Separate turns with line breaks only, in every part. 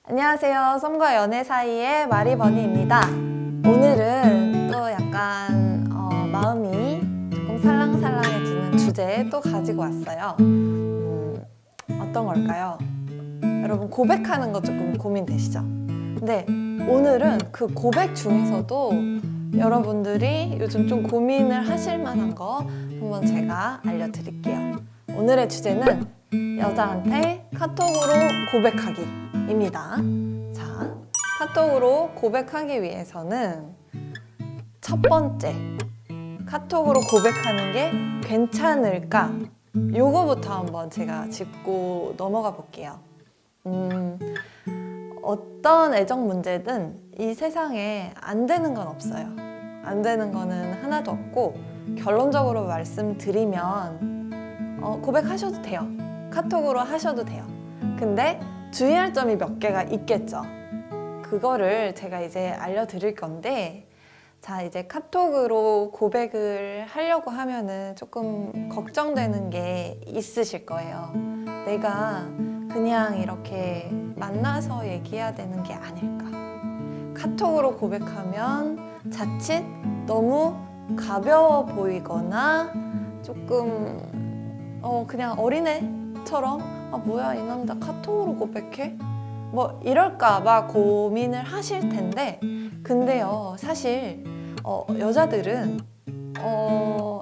안녕하세요. 썸과 연애 사이의 마리버니입니다. 오늘은 또 약간 마음이 조금 살랑살랑해지는 주제 또 가지고 왔어요. 어떤 걸까요? 여러분 고백하는 거 조금 고민되시죠? 근데 오늘은 그 고백 중에서도 여러분들이 요즘 좀 고민을 하실 만한 거 한번 제가 알려드릴게요. 오늘의 주제는 여자한테 카톡으로 고백하기입니다. 자, 카톡으로 고백하기 위해서는 첫 번째, 카톡으로 고백하는 게 괜찮을까? 요거부터 한번 제가 짚고 넘어가 볼게요. 어떤 애정 문제든 이 세상에 안 되는 건 없어요. 안 되는 거는 하나도 없고, 결론적으로 말씀드리면 고백하셔도 돼요. 카톡으로 하셔도 돼요. 근데 주의할 점이 몇 개가 있겠죠. 그거를 제가 이제 알려드릴 건데, 자, 이제 카톡으로 고백을 하려고 하면은 조금 걱정되는 게 있으실 거예요. 내가 그냥 이렇게 만나서 얘기해야 되는 게 아닐까. 카톡으로 고백하면 자칫 너무 가벼워 보이거나 조금 그냥 어린애처럼 뭐야 이 남자 카톡으로 고백해? 뭐 이럴까봐 고민을 하실 텐데, 근데요 사실 여자들은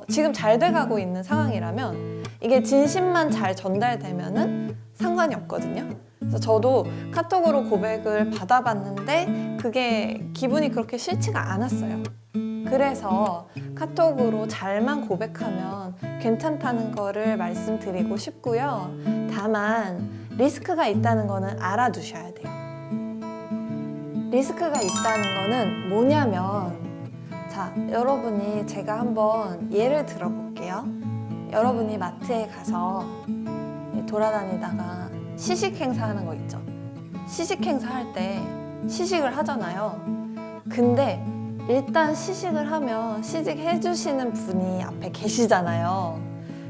지금 잘 돼가고 있는 상황이라면 이게 진심만 잘 전달되면은 상관이 없거든요. 그래서 저도 카톡으로 고백을 받아봤는데 그게 기분이 그렇게 싫지가 않았어요. 그래서 카톡으로 잘만 고백하면 괜찮다는 거를 말씀드리고 싶고요. 다만 리스크가 있다는 거는 알아두셔야 돼요. 리스크가 있다는 거는 뭐냐면, 자, 여러분이 제가 한번 예를 들어볼게요. 여러분이 마트에 가서 돌아다니다가 시식 행사하는 거 있죠. 시식 행사할 때 시식을 하잖아요. 근데 일단 시식을 하면 시식해 주시는 분이 앞에 계시잖아요.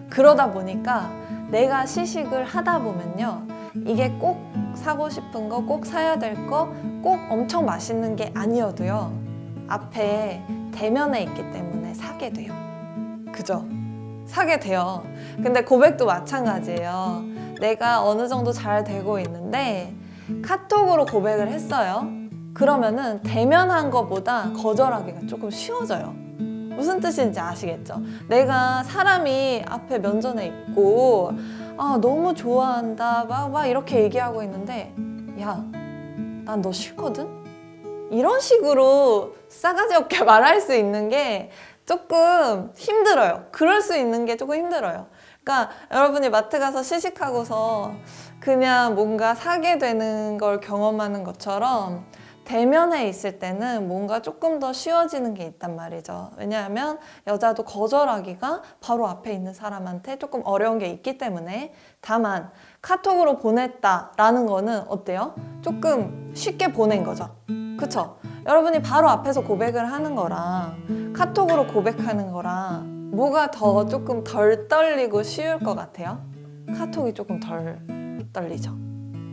그러다 보니까 내가 시식을 하다 보면요, 이게 꼭 사고 싶은 거, 꼭 사야 될 거, 꼭 엄청 맛있는 게 아니어도요, 앞에 대면에 있기 때문에 사게 돼요. 그죠? 사게 돼요. 근데 고백도 마찬가지예요. 내가 어느 정도 잘 되고 있는데 카톡으로 고백을 했어요. 그러면은 대면한 거보다 거절하기가 조금 쉬워져요. 무슨 뜻인지 아시겠죠? 내가 사람이 앞에 면전에 있고 너무 좋아한다 막 이렇게 얘기하고 있는데, 야, 난 너 싫거든? 이런 식으로 싸가지 없게 말할 수 있는 게 조금 힘들어요. 그럴 수 있는 게 조금 힘들어요. 그러니까 여러분이 마트 가서 시식하고서 그냥 뭔가 사게 되는 걸 경험하는 것처럼 대면에 있을 때는 뭔가 조금 더 쉬워지는 게 있단 말이죠. 왜냐하면 여자도 거절하기가 바로 앞에 있는 사람한테 조금 어려운 게 있기 때문에. 다만 카톡으로 보냈다라는 거는 어때요? 조금 쉽게 보낸 거죠. 그쵸? 여러분이 바로 앞에서 고백을 하는 거랑 카톡으로 고백하는 거랑 뭐가 더 조금 덜 떨리고 쉬울 것 같아요? 카톡이 조금 덜 떨리죠.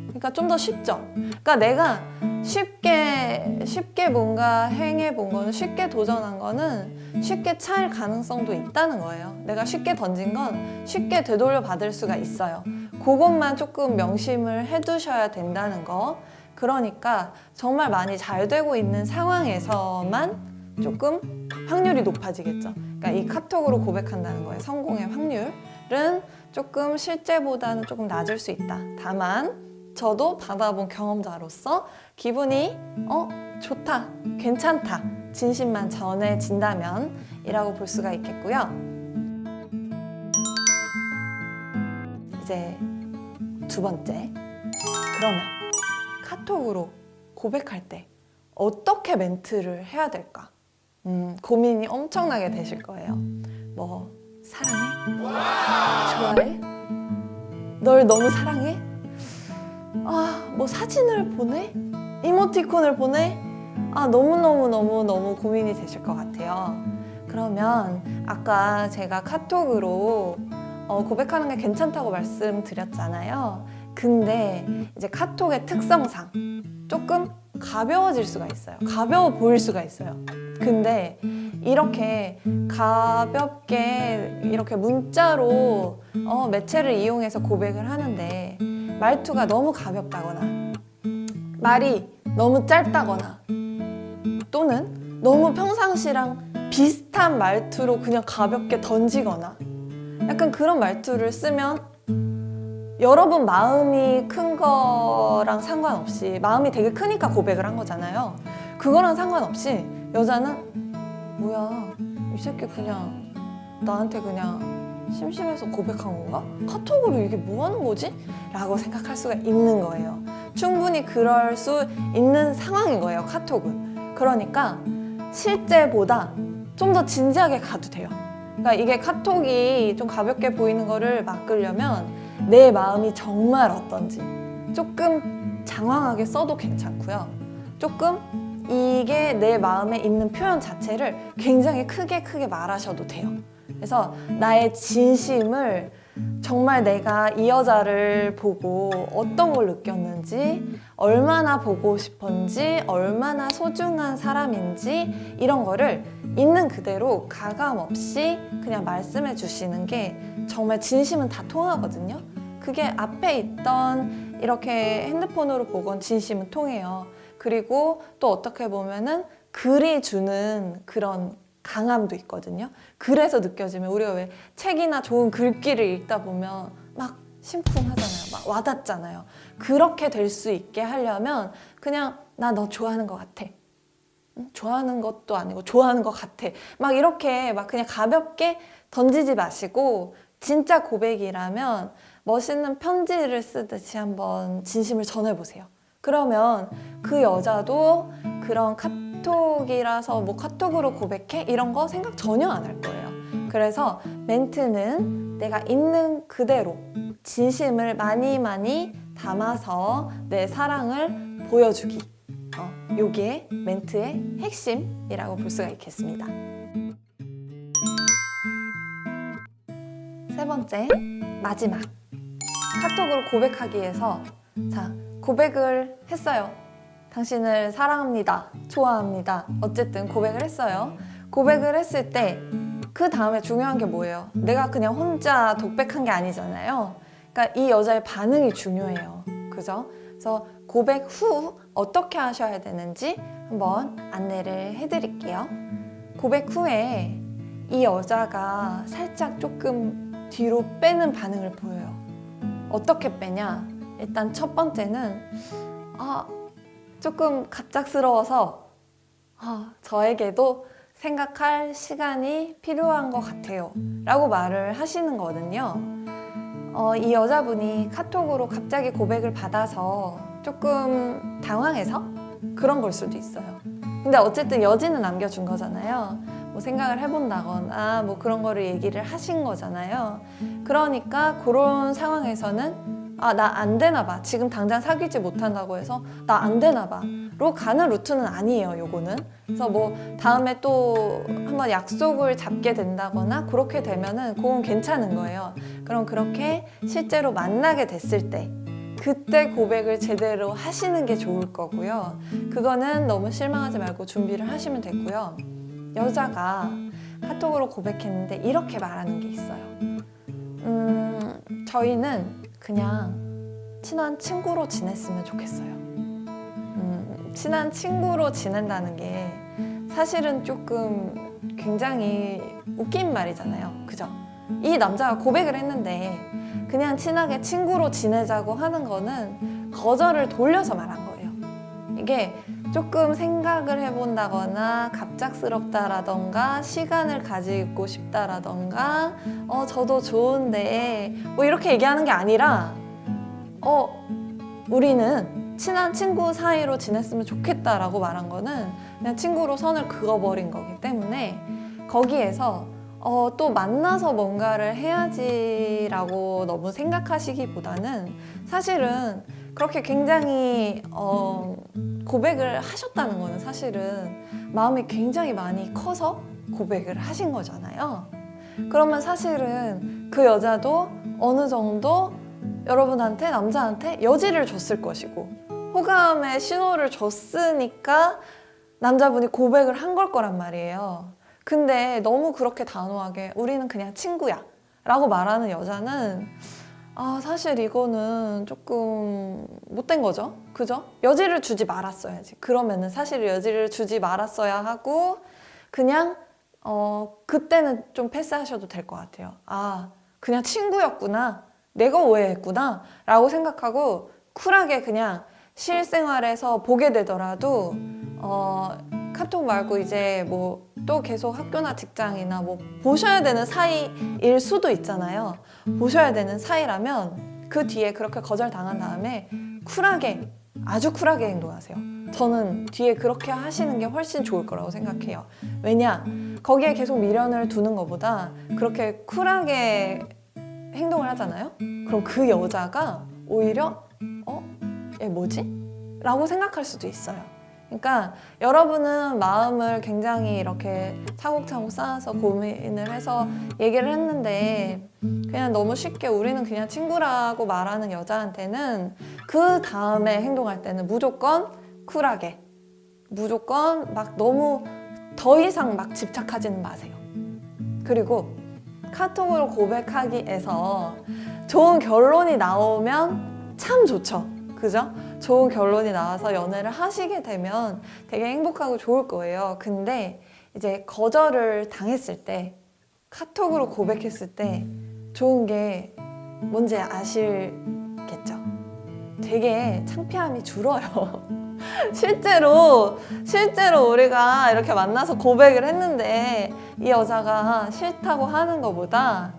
그러니까 좀 더 쉽죠. 그러니까 내가 쉽게 뭔가 행해 본 거는, 쉽게 도전한 거는 쉽게 차일 가능성도 있다는 거예요. 내가 쉽게 던진 건 쉽게 되돌려 받을 수가 있어요. 그것만 조금 명심을 해두셔야 된다는 거. 그러니까 정말 많이 잘 되고 있는 상황에서만 조금 확률이 높아지겠죠. 그러니까 이 카톡으로 고백한다는 거에 성공의 확률은 조금 실제보다는 조금 낮을 수 있다. 다만 저도 받아본 경험자로서 기분이 좋다, 괜찮다, 진심만 전해진다면 이라고 볼 수가 있겠고요. 이제 두 번째, 그러면 카톡으로 고백할 때 어떻게 멘트를 해야 될까? 고민이 엄청나게 되실 거예요. 뭐 사랑해? 좋아해? 널 너무 사랑해? 뭐 사진을 보내? 이모티콘을 보내? 너무 고민이 되실 것 같아요. 그러면 아까 제가 카톡으로 고백하는 게 괜찮다고 말씀드렸잖아요. 근데 이제 카톡의 특성상 조금 가벼워질 수가 있어요. 가벼워 보일 수가 있어요. 근데 이렇게 가볍게 이렇게 문자로 매체를 이용해서 고백을 하는데 말투가 너무 가볍다거나 말이 너무 짧다거나 또는 너무 평상시랑 비슷한 말투로 그냥 가볍게 던지거나 약간 그런 말투를 쓰면 여러분 마음이 큰 거랑 상관없이 마음이 되게 크니까 고백을 한 거잖아요. 그거랑 상관없이 여자는 뭐야 이 새끼 그냥 나한테 그냥 심심해서 고백한 건가? 카톡으로 이게 뭐 하는 거지? 라고 생각할 수가 있는 거예요. 충분히 그럴 수 있는 상황인 거예요, 카톡은. 그러니까 실제보다 좀 더 진지하게 가도 돼요. 그러니까 이게 카톡이 좀 가볍게 보이는 거를 막으려면 내 마음이 정말 어떤지 조금 장황하게 써도 괜찮고요. 조금 이게 내 마음에 있는 표현 자체를 굉장히 크게 말하셔도 돼요. 그래서 나의 진심을 정말 내가 이 여자를 보고 어떤 걸 느꼈는지, 얼마나 보고 싶은지, 얼마나 소중한 사람인지 이런 거를 있는 그대로 가감 없이 그냥 말씀해 주시는 게 정말 진심은 다 통하거든요. 그게 앞에 있던 이렇게 핸드폰으로 보건 진심은 통해요. 그리고 또 어떻게 보면은 글이 주는 그런 강함도 있거든요. 그래서 느껴지면 우리가 왜 책이나 좋은 글귀를 읽다 보면 막 심쿵하잖아요. 막 와닿잖아요. 그렇게 될 수 있게 하려면 그냥 나 너 좋아하는 것 같아. 좋아하는 것도 아니고 좋아하는 것 같아. 막 이렇게 막 그냥 가볍게 던지지 마시고 진짜 고백이라면 멋있는 편지를 쓰듯이 한번 진심을 전해보세요. 그러면 그 여자도 그런 카톡이라서 뭐 카톡으로 고백해? 이런 거 생각 전혀 안 할 거예요. 그래서 멘트는 내가 있는 그대로 진심을 많이 담아서 내 사랑을 보여주기. 요게 멘트의 핵심이라고 볼 수가 있겠습니다. 세 번째, 마지막. 카톡으로 고백하기 위해서 자, 고백을 했어요. 당신을 사랑합니다. 좋아합니다. 어쨌든 고백을 했어요. 고백을 했을 때 그 다음에 중요한 게 뭐예요? 내가 그냥 혼자 독백한 게 아니잖아요. 그러니까 이 여자의 반응이 중요해요. 그죠? 그래서 고백 후 어떻게 하셔야 되는지 한번 안내를 해드릴게요. 고백 후에 이 여자가 살짝 조금 뒤로 빼는 반응을 보여요. 어떻게 빼냐? 일단 첫 번째는 조금 갑작스러워서 저에게도 생각할 시간이 필요한 것 같아요 라고 말을 하시는 거거든요. 이 여자분이 카톡으로 갑자기 고백을 받아서 조금 당황해서 그런 걸 수도 있어요. 근데 어쨌든 여지는 남겨준 거잖아요. 뭐 생각을 해본다거나 뭐 그런 거를 얘기를 하신 거잖아요. 그러니까 그런 상황에서는 나 안 되나 봐. 지금 당장 사귀지 못한다고 해서 나 안 되나 봐로 가는 루트는 아니에요, 요거는. 그래서 뭐 다음에 또 한번 약속을 잡게 된다거나 그렇게 되면은 그건 괜찮은 거예요. 그럼 그렇게 실제로 만나게 됐을 때 그때 고백을 제대로 하시는 게 좋을 거고요. 그거는 너무 실망하지 말고 준비를 하시면 되고요. 여자가 카톡으로 고백했는데 이렇게 말하는 게 있어요. 저희는 그냥 친한 친구로 지냈으면 좋겠어요. 친한 친구로 지낸다는 게 사실은 조금 굉장히 웃긴 말이잖아요. 그죠? 이 남자가 고백을 했는데 그냥 친하게 친구로 지내자고 하는 거는 거절을 돌려서 말한 거예요. 이게 조금 생각을 해본다거나 갑작스럽다라던가 시간을 가지고 싶다라던가 저도 좋은데 뭐 이렇게 얘기하는 게 아니라 우리는 친한 친구 사이로 지냈으면 좋겠다라고 말한 거는 그냥 친구로 선을 그어버린 거기 때문에 거기에서 또 만나서 뭔가를 해야지라고 너무 생각하시기보다는 사실은 그렇게 굉장히 고백을 하셨다는 거는 사실은 마음이 굉장히 많이 커서 고백을 하신 거잖아요. 그러면 사실은 그 여자도 어느 정도 여러분한테, 남자한테 여지를 줬을 것이고 호감의 신호를 줬으니까 남자분이 고백을 한 걸 거란 말이에요. 근데 너무 그렇게 단호하게 우리는 그냥 친구야 라고 말하는 여자는 사실 이거는 조금 못된 거죠. 그죠? 여지를 주지 말았어야지. 그러면은 사실 여지를 주지 말았어야 하고 그냥 그때는 좀 패스하셔도 될 것 같아요. 그냥 친구였구나. 내가 오해했구나. 라고 생각하고 쿨하게 그냥 실생활에서 보게 되더라도 카톡 말고 이제 뭐 또 계속 학교나 직장이나 뭐 보셔야 되는 사이일 수도 있잖아요. 보셔야 되는 사이라면 그 뒤에 그렇게 거절당한 다음에 쿨하게, 아주 쿨하게 행동하세요. 저는 뒤에 그렇게 하시는 게 훨씬 좋을 거라고 생각해요. 왜냐? 거기에 계속 미련을 두는 것보다 그렇게 쿨하게 행동을 하잖아요? 그럼 그 여자가 오히려 얘 뭐지? 라고 생각할 수도 있어요. 그러니까 여러분은 마음을 굉장히 이렇게 차곡차곡 쌓아서 고민을 해서 얘기를 했는데 그냥 너무 쉽게 우리는 그냥 친구라고 말하는 여자한테는 그 다음에 행동할 때는 무조건 쿨하게, 무조건 막 너무 더 이상 막 집착하지는 마세요. 그리고 카톡으로 고백하기에서 좋은 결론이 나오면 참 좋죠. 그죠? 좋은 결론이 나와서 연애를 하시게 되면 되게 행복하고 좋을 거예요. 근데 이제 거절을 당했을 때, 카톡으로 고백했을 때 좋은 게 뭔지 아시겠죠? 되게 창피함이 줄어요. 실제로 우리가 이렇게 만나서 고백을 했는데 이 여자가 싫다고 하는 것보다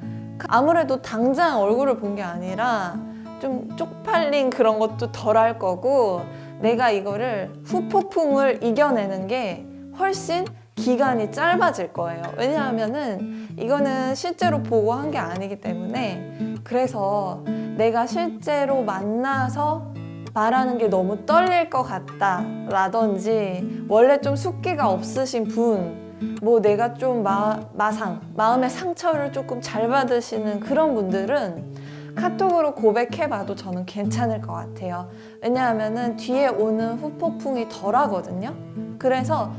아무래도 당장 얼굴을 본 게 아니라 좀 쪽팔린 그런 것도 덜 할 거고 내가 이거를 후폭풍을 이겨내는 게 훨씬 기간이 짧아질 거예요. 왜냐하면은 이거는 실제로 보고 한 게 아니기 때문에 그래서 내가 실제로 만나서 말하는 게 너무 떨릴 것 같다 라든지 원래 좀 숫기가 없으신 분, 뭐 내가 좀 마음의 상처를 조금 잘 받으시는 그런 분들은 카톡으로 고백해봐도 저는 괜찮을 것 같아요. 왜냐하면은 뒤에 오는 후폭풍이 덜 하거든요. 그래서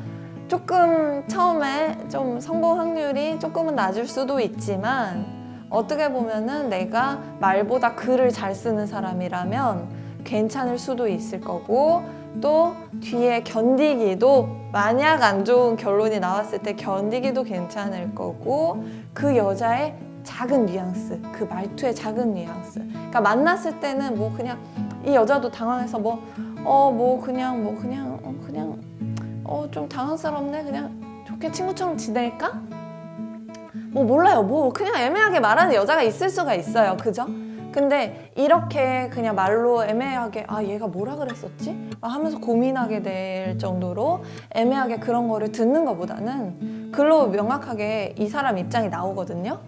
조금 처음에 좀 성공 확률이 조금은 낮을 수도 있지만 어떻게 보면은 내가 말보다 글을 잘 쓰는 사람이라면 괜찮을 수도 있을 거고 또 뒤에 견디기도 만약 안 좋은 결론이 나왔을 때 견디기도 괜찮을 거고 그 여자의 작은 뉘앙스, 그 말투의 작은 뉘앙스. 그러니까 만났을 때는 뭐 그냥 이 여자도 당황해서 좀 당황스럽네. 그냥 좋게 친구처럼 지낼까? 뭐 몰라요. 뭐 그냥 애매하게 말하는 여자가 있을 수가 있어요. 그죠? 근데 이렇게 그냥 말로 애매하게 얘가 뭐라 그랬었지? 하면서 고민하게 될 정도로 애매하게 그런 거를 듣는 것보다는 글로 명확하게 이 사람 입장이 나오거든요.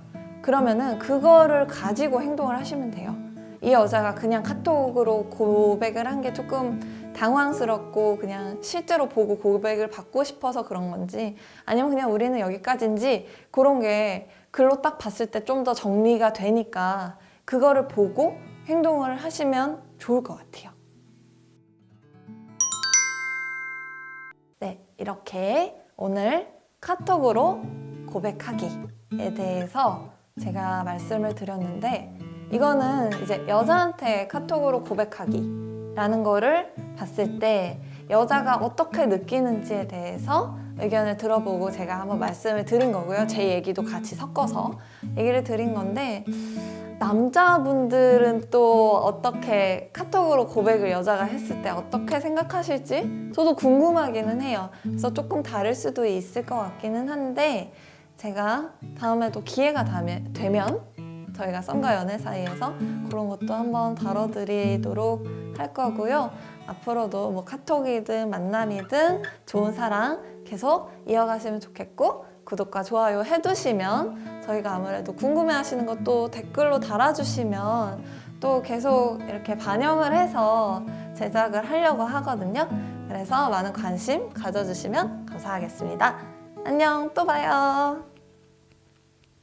그러면은 그거를 가지고 행동을 하시면 돼요. 이 여자가 그냥 카톡으로 고백을 한 게 조금 당황스럽고 그냥 실제로 보고 고백을 받고 싶어서 그런 건지 아니면 그냥 우리는 여기까지인지 그런 게 글로 딱 봤을 때 좀 더 정리가 되니까 그거를 보고 행동을 하시면 좋을 것 같아요. 네, 이렇게 오늘 카톡으로 고백하기에 대해서 제가 말씀을 드렸는데 이거는 이제 여자한테 카톡으로 고백하기라는 거를 봤을 때 여자가 어떻게 느끼는지에 대해서 의견을 들어보고 제가 한번 말씀을 드린 거고요. 제 얘기도 같이 섞어서 얘기를 드린 건데 남자분들은 또 어떻게 카톡으로 고백을 여자가 했을 때 어떻게 생각하실지 저도 궁금하기는 해요. 그래서 조금 다를 수도 있을 것 같기는 한데 제가 다음에도 기회가 되면 저희가 썸과 연애 사이에서 그런 것도 한번 다뤄드리도록 할 거고요. 앞으로도 뭐 카톡이든 만남이든 좋은 사랑 계속 이어가시면 좋겠고 구독과 좋아요 해두시면 저희가 아무래도 궁금해하시는 것도 댓글로 달아주시면 또 계속 이렇게 반영을 해서 제작을 하려고 하거든요. 그래서 많은 관심 가져주시면 감사하겠습니다. 안녕, 또 봐요.